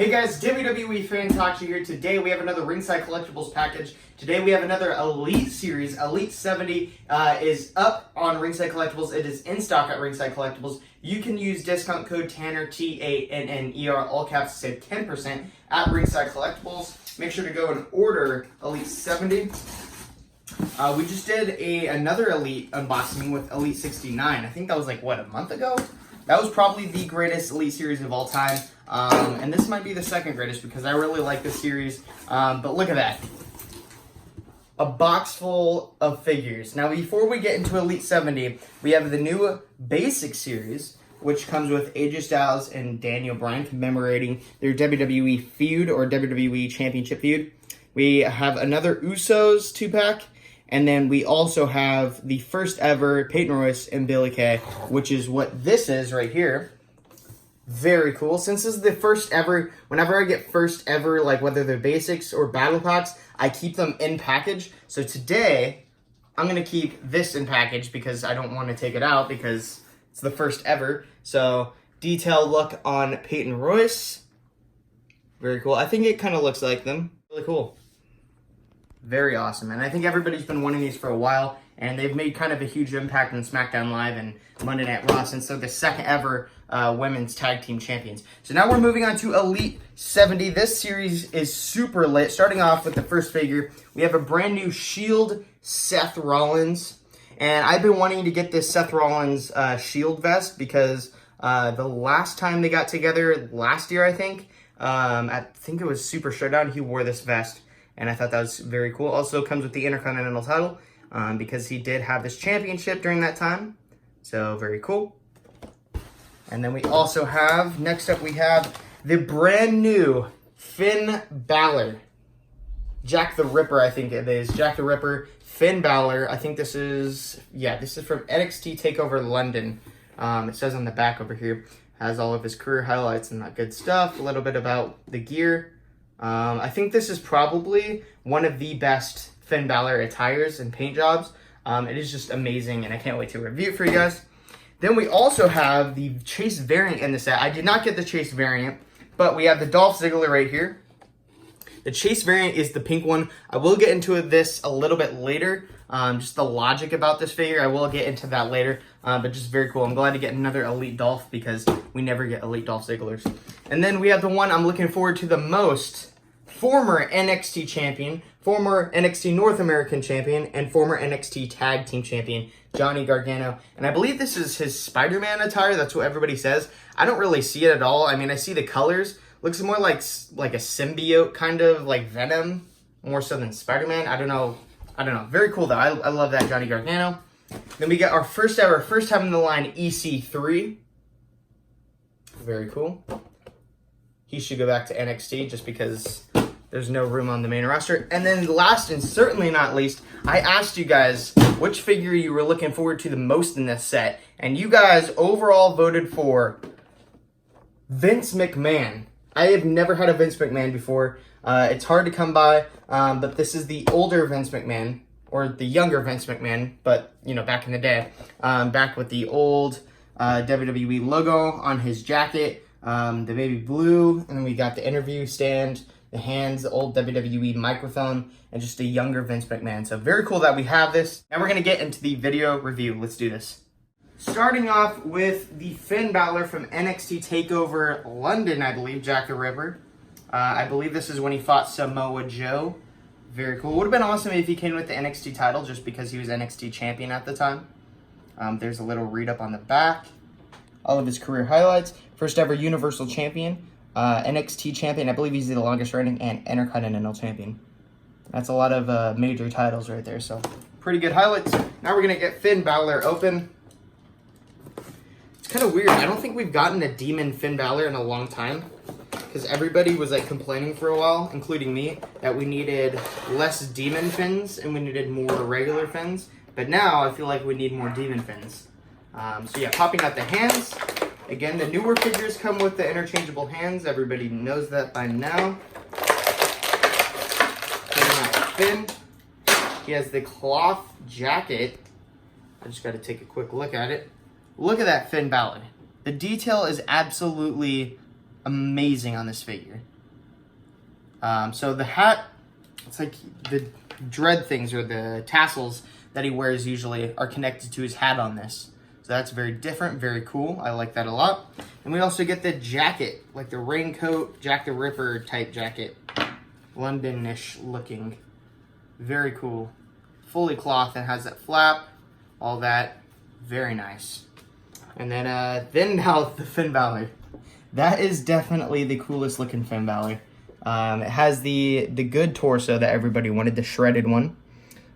Hey guys, WWE Fan Talk here. Today we have another Ringside Collectibles package. Today we have another Elite Series. Elite 70 is up on Ringside Collectibles. It is in stock at Ringside Collectibles. You can use discount code Tanner, TANNER, all caps, to save 10% at Ringside Collectibles. Make sure to go and order Elite 70. We just did another Elite unboxing with Elite 69. I think that was like, what, a month ago? That was probably the greatest Elite Series of all time. And this might be the second greatest because I really like this series. But look at that. A box full of figures. Now, before we get into Elite 70, we have the new Basic Series, which comes with AJ Styles and Daniel Bryan commemorating their WWE feud or WWE Championship feud. We have another Usos 2-pack. And then we also have the first ever Peyton Royce and Billie Kay, which is what this is right here. Very cool. Since this is the first ever, whenever I get first ever, like whether they're basics or battle packs, I keep them in package. So today, I'm going to keep this in package because I don't want to take it out because it's the first ever. So, detailed look on Peyton Royce. Very cool. I think it kind of looks like them. Really cool. Very awesome. And I think everybody's been wanting these for a while, and they've made kind of a huge impact on SmackDown Live and Monday Night Raw since they're the second ever women's tag team champions. So now we're moving on to Elite 70. This series is super lit. Starting off with the first figure, we have a brand new Shield Seth Rollins. And I've been wanting to get this Seth Rollins Shield vest because the last time they got together last year, I think it was Super Showdown, he wore this vest. And I thought that was very cool. Also comes with the Intercontinental title because he did have this championship during that time. So very cool. And then we also have, next up we have the brand new Finn Balor. Jack the Ripper, I think it is. Jack the Ripper, Finn Balor. I think this is from NXT TakeOver London. It says on the back over here. Has all of his career highlights and that good stuff. A little bit about the gear. I think this is probably one of the best Finn Balor attires and paint jobs. It is just amazing, and I can't wait to review it for you guys. Then we also have the Chase variant in the set. I did not get the Chase variant, but we have the Dolph Ziggler right here. The Chase variant is the pink one. I will get into this a little bit later, just the logic about this figure. I will get into that later, but just very cool. I'm glad to get another Elite Dolph because we never get Elite Dolph Zigglers. And then we have the one I'm looking forward to the most, former NXT champion, former NXT North American champion, and former NXT Tag Team champion, Johnny Gargano. And I believe this is his Spider-Man attire. That's what everybody says. I don't really see it at all. I mean, I see the colors. Looks more like a symbiote, kind of like Venom, more so than Spider-Man. I don't know. Very cool, though. I love that Johnny Gargano. Then we got our first time in the line, EC3. Very cool. He should go back to NXT just because there's no room on the main roster. And then last and certainly not least, I asked you guys which figure you were looking forward to the most in this set. And you guys overall voted for Vince McMahon. I have never had a Vince McMahon before. It's hard to come by, but this is the older Vince McMahon, or the younger Vince McMahon, but, you know, back in the day. Back with the old WWE logo on his jacket. The baby blue, and then we got the interview stand, the hands, the old WWE microphone, and just a younger Vince McMahon. So very cool that we have this. Now we're going to get into the video review. Let's do this. Starting off with the Finn Balor from NXT TakeOver London, I believe, Jack the Ripper. I believe this is when he fought Samoa Joe. Very cool. Would have been awesome if he came with the NXT title just because he was NXT champion at the time. There's a little read-up on the back. All of his career highlights. First ever Universal Champion, NXT Champion, I believe he's the longest reigning, and Intercontinental Champion. That's a lot of major titles right there, so pretty good highlights. Now we're going to get Finn Balor open. It's kind of weird. I don't think we've gotten a Demon Finn Balor in a long time because everybody was like complaining for a while, including me, that we needed less Demon Fins and we needed more regular Fins. But now I feel like we need more Demon Fins. So yeah, popping out the hands. Again, the newer figures come with the interchangeable hands. Everybody knows that by now. Finn. He has the cloth jacket. I just got to take a quick look at it. Look at that Finn Balor. The detail is absolutely amazing on this figure. So the hat, it's like the dread things or the tassels that he wears usually are connected to his hat on this. So that's very different, very cool. I like that a lot. And we also get the jacket, like the raincoat, Jack the Ripper type jacket. London-ish looking. Very cool. Fully cloth and has that flap, all that. Very nice. And then now the Finn Balor. That is definitely the coolest looking Finn Balor. It has the good torso that everybody wanted, the shredded one.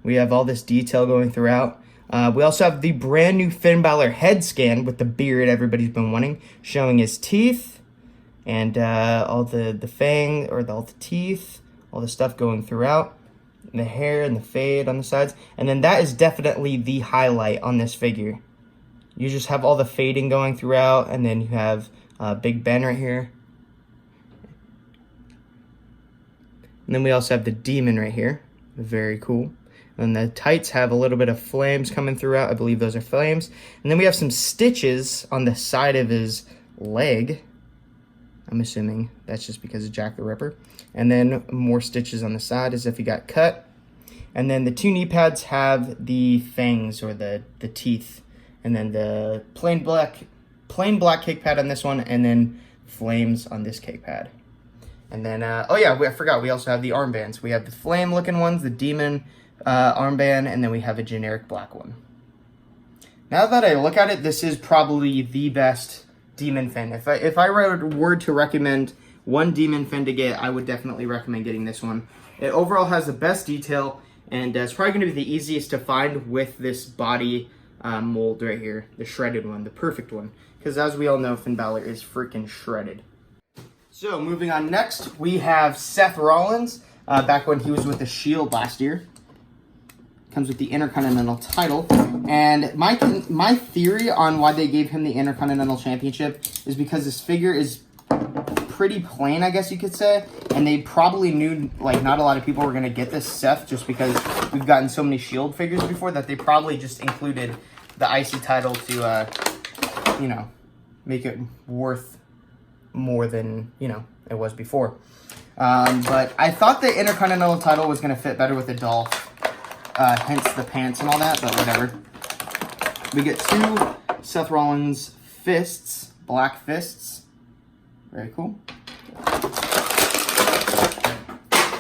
We have all this detail going throughout. We also have the brand new Finn Balor head scan with the beard everybody's been wanting, showing his teeth and all the fang, or all the teeth, all the stuff going throughout, the hair and the fade on the sides. And then that is definitely the highlight on this figure. You just have all the fading going throughout, and then you have Big Ben right here. And then we also have the demon right here. Very cool. And the tights have a little bit of flames coming throughout. I believe those are flames. And then we have some stitches on the side of his leg. I'm assuming that's just because of Jack the Ripper. And then more stitches on the side as if he got cut. And then the two knee pads have the fangs, or the teeth. And then the plain black cake pad on this one, and then flames on this cake pad. And then, oh yeah, I forgot, we also have the armbands. We have the flame looking ones, the demon armband, and then we have a generic black one. Now that I look at it, this is probably the best demon Finn. If I were to recommend one demon Finn to get, I would definitely recommend getting this one. It overall has the best detail, and it's probably going to be the easiest to find with this body mold right here, the shredded one, the perfect one. Because as we all know, Finn Balor is freaking shredded. So moving on, next we have Seth Rollins, back when he was with the Shield last year. Comes with the Intercontinental title. And my theory on why they gave him the Intercontinental Championship is because this figure is pretty plain, I guess you could say. And they probably knew, like, not a lot of people were going to get this Seth, just because we've gotten so many Shield figures before, that they probably just included the IC title to, you know, make it worth more than, you know, it was before. But I thought the Intercontinental title was going to fit better with the Dolph, hence the pants and all that, but whatever. We get two Seth Rollins fists, black fists. Very cool.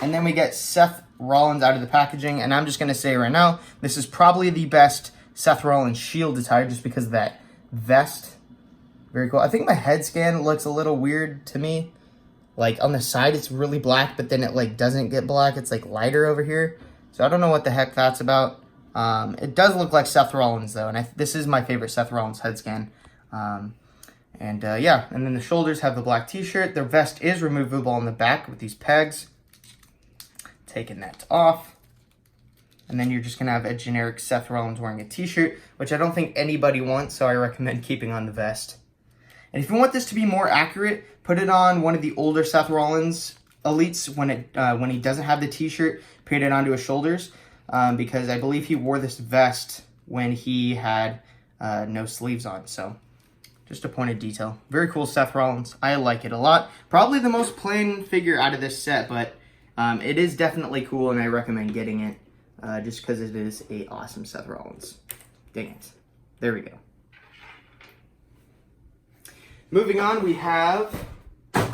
And then we get Seth Rollins out of the packaging, and I'm just going to say right now, this is probably the best Seth Rollins Shield attire, just because of that vest. Very cool. I think my head scan looks a little weird to me. Like, on the side, it's really black, but then it, like, doesn't get black. It's, like, lighter over here. So I don't know what the heck that's about. It does look like Seth Rollins, though, and this is my favorite Seth Rollins head scan. Yeah, and then the shoulders have the black t-shirt. Their vest is removable on the back with these pegs. Taking that off. And then you're just going to have a generic Seth Rollins wearing a t-shirt, which I don't think anybody wants, so I recommend keeping on the vest. And if you want this to be more accurate, put it on one of the older Seth Rollins Elites when he doesn't have the t-shirt, put it onto his shoulders, because I believe he wore this vest when he had no sleeves on, so just a point of detail. Very cool Seth Rollins. I like it a lot. Probably the most plain figure out of this set, but it is definitely cool, and I recommend getting it just because it is a awesome Seth Rollins. Dang it. There we go. Moving on, we have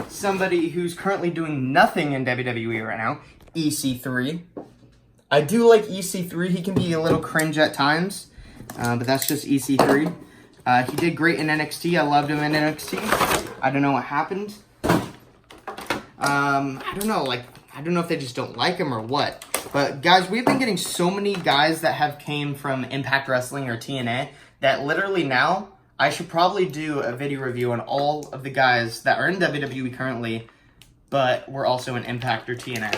somebody who's currently doing nothing in WWE right now, EC3. I do like EC3. He can be a little cringe at times, but that's just EC3. He did great in NXT. I loved him in NXT. I don't know what happened. I don't know if they just don't like him or what. But guys, we've been getting so many guys that have came from Impact Wrestling or TNA that literally now I should probably do a video review on all of the guys that are in WWE currently, but we're also in Impact or TNA.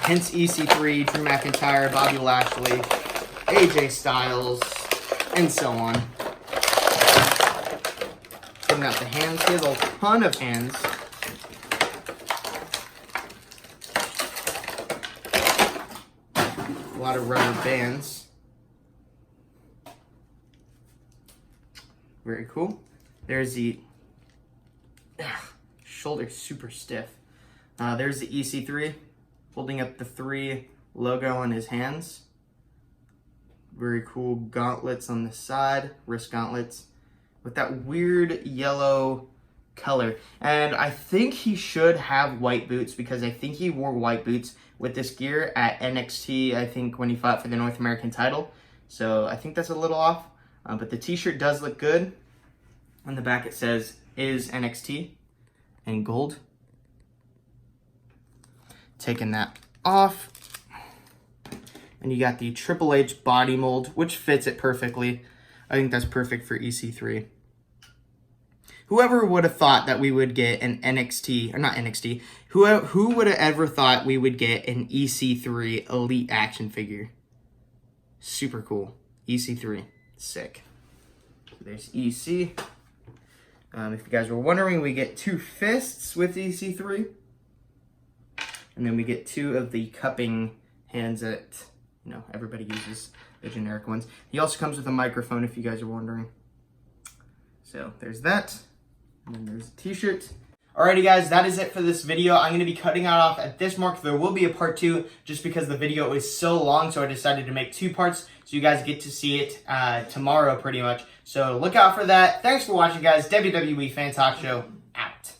Hence EC3, Drew McIntyre, Bobby Lashley, AJ Styles, and so on. Putting out the hands. He has a ton of hands. A lot of rubber bands. Very cool. There's the shoulder, super stiff. There's the EC3 holding up the 3 logo on his hands. Very cool gauntlets on the side, wrist gauntlets, with that weird yellow color. And I think he should have white boots because I think he wore white boots with this gear at NXT, I think, when he fought for the North American title. So I think that's a little off. But the t-shirt does look good. On the back it says, "Is NXT," in gold. Taking that off. And you got the Triple H body mold, which fits it perfectly. I think that's perfect for EC3. Whoever would have thought that we would get an NXT, or not NXT, who would have ever thought we would get an EC3 Elite action figure? Super cool. EC3. Sick. There's EC. If you guys were wondering, we get 2 fists with EC3. And then we get 2 of the cupping hands that, you know, everybody uses, the generic ones. He also comes with a microphone, if you guys are wondering. So there's that. And then there's a t-shirt. Alrighty guys, that is it for this video. I'm going to be cutting it off at this mark. There will be a part 2 just because the video is so long, so I decided to make 2 parts so you guys get to see it tomorrow pretty much. So look out for that. Thanks for watching guys. WWE Fan Talk Show out.